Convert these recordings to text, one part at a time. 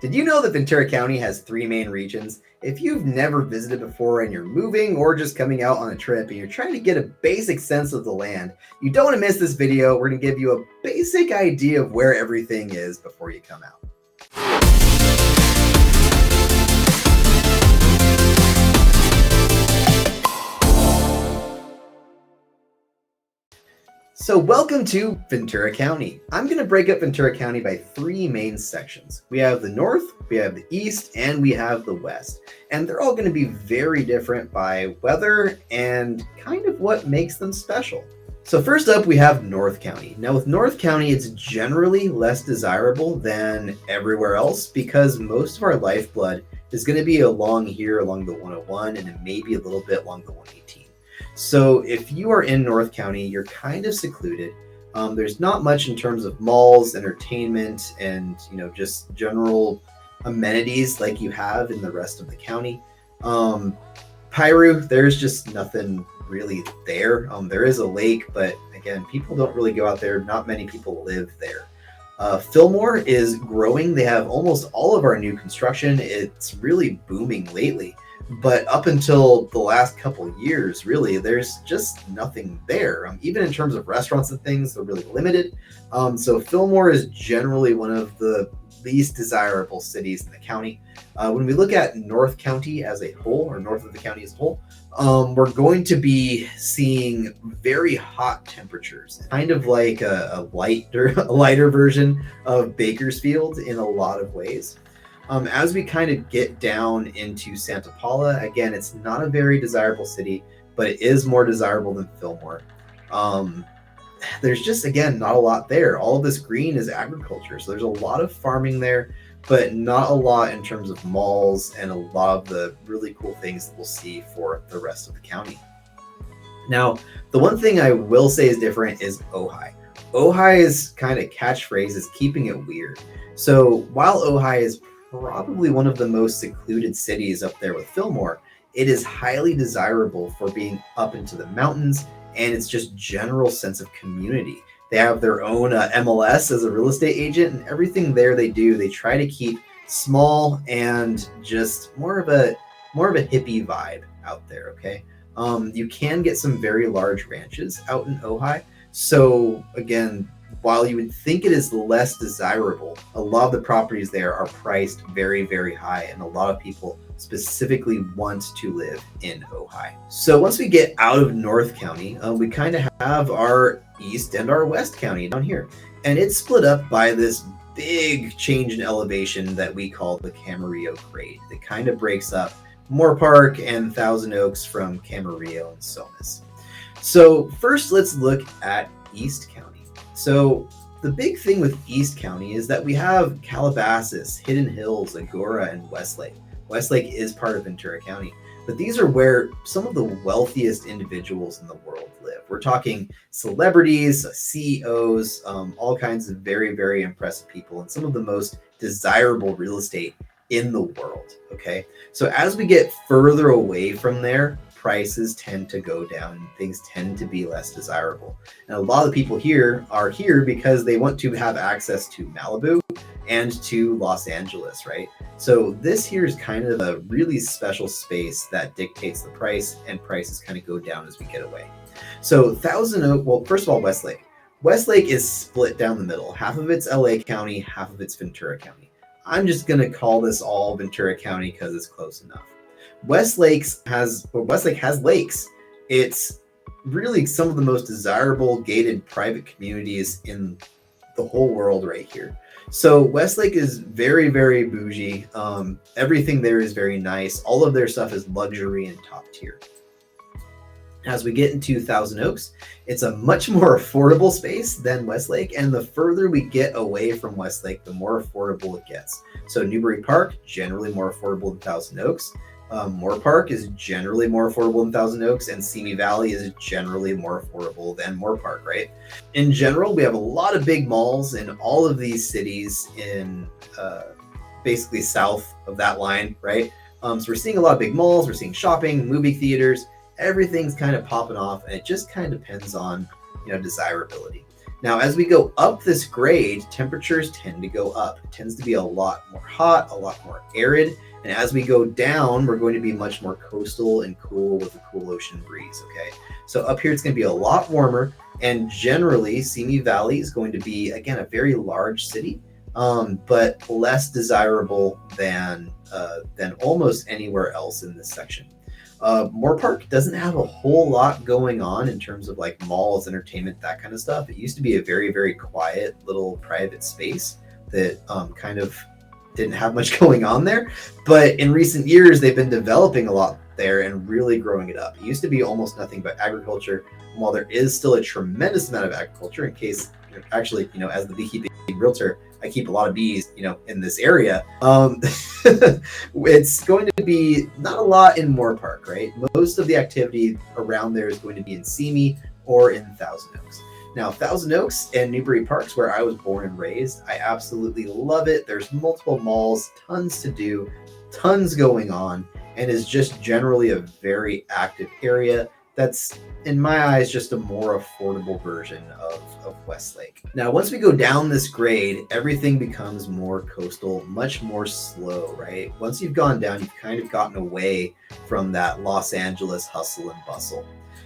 Did you know that Ventura County has 3 main regions? If you've never visited before and you're moving or just coming out on a trip and you're trying to get a basic sense of the land, you don't want to miss this video. We're going to give you a basic idea of where everything is before you come out. So welcome to Ventura County. I'm going to break up Ventura County by 3 main sections. We have the north, we have the east, and we have the west. And they're all going to be very different by weather and kind of what makes them special. So first up, we have North County. Now with North County, it's generally less desirable than everywhere else because most of our lifeblood is going to be along here, along the 101, and then maybe a little bit along the 118. So if you are in North County, you're kind of secluded. There's not much in terms of malls, entertainment, and just general amenities like you have in the rest of the county. Piru, there's just nothing really there. There is a lake, but again, people don't really go out there. Not many people live there. Fillmore is growing. They have almost all of our new construction. It's really booming lately. But up until the last couple of years, really, there's just nothing there. Even in terms of restaurants and things, they're really limited. So Fillmore is generally one of the least desirable cities in the county. When we look at North County as a whole, or north of the county as a whole, we're going to be seeing very hot temperatures, kind of like a lighter version of Bakersfield in a lot of ways. As we kind of get down into Santa Paula, again, it's not a very desirable city, but it is more desirable than Fillmore. There's just, again, not a lot there. All of this green is agriculture. So there's a lot of farming there, but not a lot in terms of malls and a lot of the really cool things that we'll see for the rest of the county. Now, the one thing I will say is different is Ojai. Ojai's kind of catchphrase is keeping it weird. So while Ojai is probably one of the most secluded cities up there with Fillmore, it is highly desirable for being up into the mountains and it's just general sense of community. They have their own MLS as a real estate agent, and everything there they do, they try to keep small and just more of a hippie vibe out there. Okay, you can get some very large ranches out in Ojai. So again, while you would think it is less desirable, a lot of the properties there are priced very, very high, and a lot of people specifically want to live in Ojai. So once we get out of North County, we kind of have our East and our West County down here, and it's split up by this big change in elevation that we call the Camarillo grade. That kind of breaks up Moore Park and Thousand Oaks from Camarillo and Somas. So first, let's look at East County. So the big thing with East County is that we have Calabasas, Hidden Hills, Agora, and Westlake. Westlake is part of Ventura County, but these are where some of the wealthiest individuals in the world live. We're talking celebrities, CEOs, all kinds of very, very impressive people, and some of the most desirable real estate in the world. Okay, so as we get further away from there, prices tend to go down and things tend to be less desirable. And a lot of people here are here because they want to have access to Malibu and to Los Angeles, right? So this here is kind of a really special space that dictates the price, and prices kind of go down as we get away. So Thousand Oaks, well, first of all, Westlake. Westlake is split down the middle. Half of it's LA County, half of it's Ventura County. I'm just going to call this all Ventura County because it's close enough. Westlake has lakes. It's really some of the most desirable gated private communities in the whole world right here. So Westlake is very, very bougie. Everything there is very nice. All of their stuff is luxury and top tier. As we get into Thousand Oaks, it's a much more affordable space than Westlake, and the further we get away from Westlake, the more affordable it gets. So Newbury Park, generally more affordable than Thousand Oaks. Moore Park is generally more affordable than Thousand Oaks, and Simi Valley is generally more affordable than Moore Park, right? In general, we have a lot of big malls in all of these cities in basically south of that line, right? So we're seeing a lot of big malls, we're seeing shopping, movie theaters, everything's kind of popping off, and it just kind of depends on, desirability. Now, as we go up this grade, temperatures tend to go up. It tends to be a lot more hot, a lot more arid. And as we go down, we're going to be much more coastal and cool with a cool ocean breeze, okay? So up here, it's going to be a lot warmer. And generally, Simi Valley is going to be, again, a very large city, but less desirable than almost anywhere else in this section. Moore Park doesn't have a whole lot going on in terms of like malls, entertainment, that kind of stuff. It used to be a very, very quiet little private space that kind of didn't have much going on there. But in recent years, they've been developing a lot there and really growing it up. It used to be almost nothing but agriculture. And while there is still a tremendous amount of agriculture, in case actually, as the beekeeping realtor, I keep a lot of bees, in this area. It's going to be not a lot in Moore Park, right? Most of the activity around there is going to be in Simi or in Thousand Oaks. Now, Thousand Oaks and Newbury Parks, where I was born and raised, I absolutely love it. There's multiple malls, tons to do, tons going on, and is just generally a very active area that's, in my eyes, just a more affordable version of Westlake. Now, once we go down this grade, everything becomes more coastal, much more slow, right? Once you've gone down, you've kind of gotten away from that Los Angeles hustle and bustle.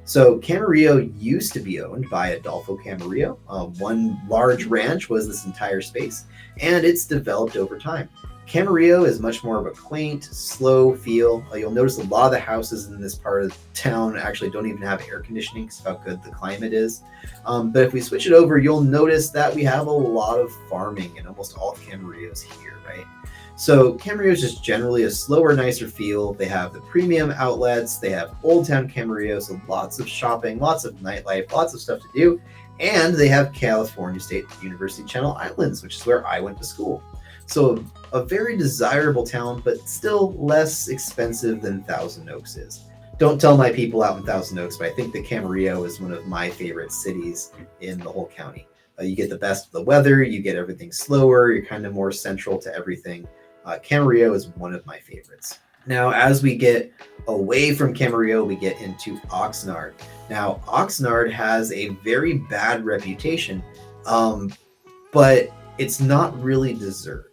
So Camarillo used to be owned by Adolfo Camarillo. One large ranch was this entire space, and it's developed over time. Camarillo is much more of a quaint, slow feel. You'll notice a lot of the houses in this part of town actually don't even have air conditioning because of how good the climate is. But if we switch it over, you'll notice that we have a lot of farming in almost all of Camarillo's here, right? So Camarillo is just generally a slower, nicer feel. They have the premium outlets. They have Old Town Camarillo, so lots of shopping, lots of nightlife, lots of stuff to do. And they have California State University Channel Islands, which is where I went to school. So a very desirable town, but still less expensive than Thousand Oaks is. Don't tell my people out in Thousand Oaks, but I think that Camarillo is one of my favorite cities in the whole county. You get the best of the weather, you get everything slower, you're kind of more central to everything. Camarillo is one of my favorites. Now, as we get away from Camarillo, we get into Oxnard. Now, Oxnard has a very bad reputation, but it's not really deserved.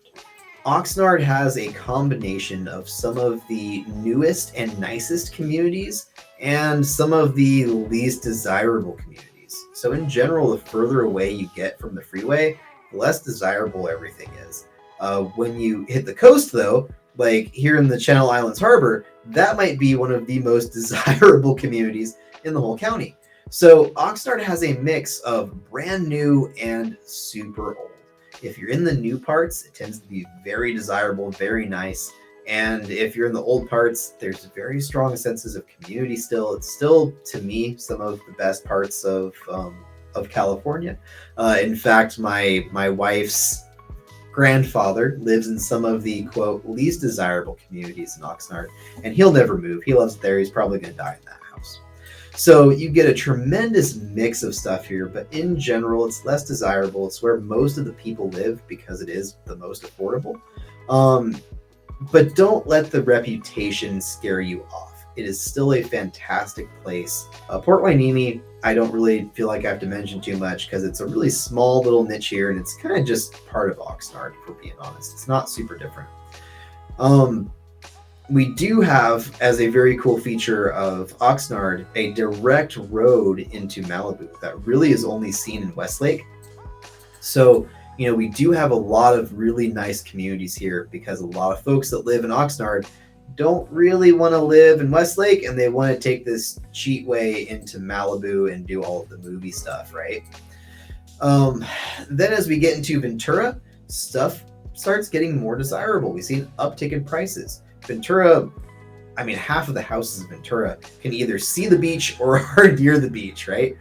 Oxnard has a combination of some of the newest and nicest communities and some of the least desirable communities. So in general, the further away you get from the freeway, the less desirable everything is. When you hit the coast, though, like here in the Channel Islands Harbor, that might be one of the most desirable communities in the whole county. So Oxnard has a mix of brand new and super old. If you're in the new parts, it tends to be very desirable, very nice. And if you're in the old parts, there's very strong senses of community still. It's still, to me, some of the best parts of California. In fact, my wife's grandfather lives in some of the, quote, least desirable communities in Oxnard, and he'll never move. He loves it there. He's probably going to die in that house. So you get a tremendous mix of stuff here, but in general, it's less desirable. It's where most of the people live because it is the most affordable. But don't let the reputation scare you off. It is still a fantastic place. Port Hueneme, I don't really feel like I have to mention too much because it's a really small little niche here, and it's kind of just part of Oxnard, for being honest. It's not super different. We do have, as a very cool feature of Oxnard, a direct road into Malibu that really is only seen in Westlake. So, we do have a lot of really nice communities here because a lot of folks that live in Oxnard don't really want to live in Westlake, and they want to take this cheat way into Malibu and do all of the movie stuff, right? Then as we get into Ventura, stuff starts getting more desirable. We see an uptick in prices. Ventura, half of the houses in Ventura can either see the beach or are near the beach, right?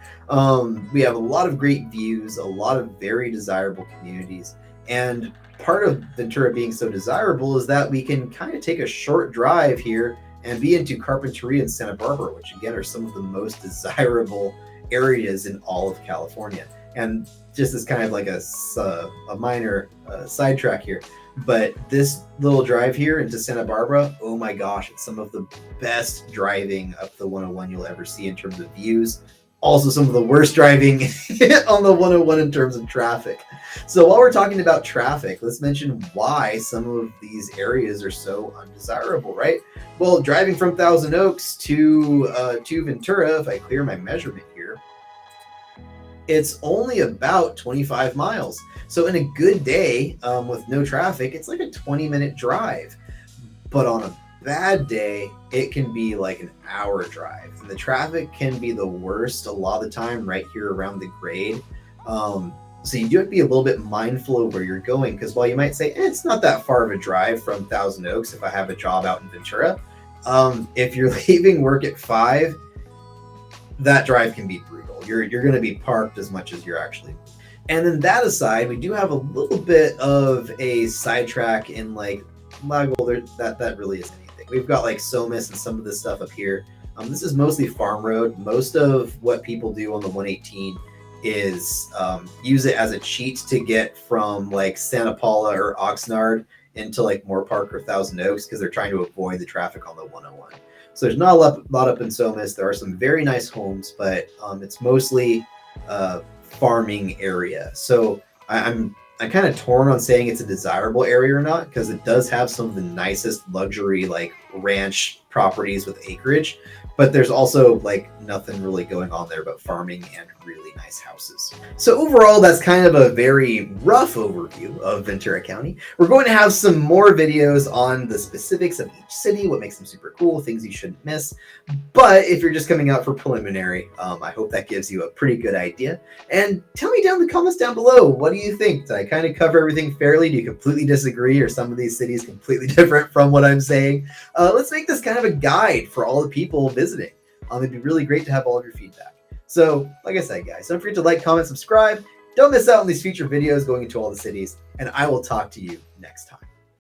We have a lot of great views, a lot of very desirable communities. And part of Ventura being so desirable is that we can kind of take a short drive here and be into Carpinteria and Santa Barbara, which again are some of the most desirable areas in all of California. And just as kind of like a minor sidetrack here, but this little drive here into Santa Barbara, oh my gosh, it's some of the best driving up the 101 you'll ever see in terms of views. also some of the worst driving on the 101 in terms of traffic. So while we're talking about traffic, let's mention why some of these areas are so undesirable, right? Well, driving from Thousand Oaks to Ventura, if I clear my measurement here, it's only about 25 miles. So in a good day with no traffic, it's like a 20-minute drive. But on a bad day, it can be like an hour drive. And the traffic can be the worst a lot of the time right here around the grade. So you do have to be a little bit mindful of where you're going, because while you might say it's not that far of a drive from Thousand Oaks if I have a job out in Ventura, if you're leaving work at 5, that drive can be brutal. You're going to be parked as much as you're actually. And then that aside, we do have a little bit of a sidetrack in like Lago. That really isn't anything. We've got like Somis and some of this stuff up here. This is mostly farm road. Most of what people do on the 118 is use it as a cheat to get from like Santa Paula or Oxnard into like Moore Park or Thousand Oaks, because they're trying to avoid the traffic on the 101. So there's not a lot up in Somis. There are some very nice homes, but it's mostly farming area. So I'm kind of torn on saying it's a desirable area or not, because it does have some of the nicest luxury like ranch properties with acreage, but there's also like nothing really going on there but farming and really nice houses. So overall, that's kind of a very rough overview of Ventura County. We're going to have some more videos on the specifics of each city, what makes them super cool, things you shouldn't miss. But if you're just coming out for preliminary, I hope that gives you a pretty good idea. And tell me down in the comments down below, what do you think? Did I kind of cover everything fairly? Do you completely disagree? Or some of these cities completely different from what I'm saying? Let's make this kind of a guide for all the people visiting. It'd be really great to have all of your feedback. So, like I said, guys, don't forget to like, comment, subscribe. Don't miss out on these future videos going into all the cities, and I will talk to you next time.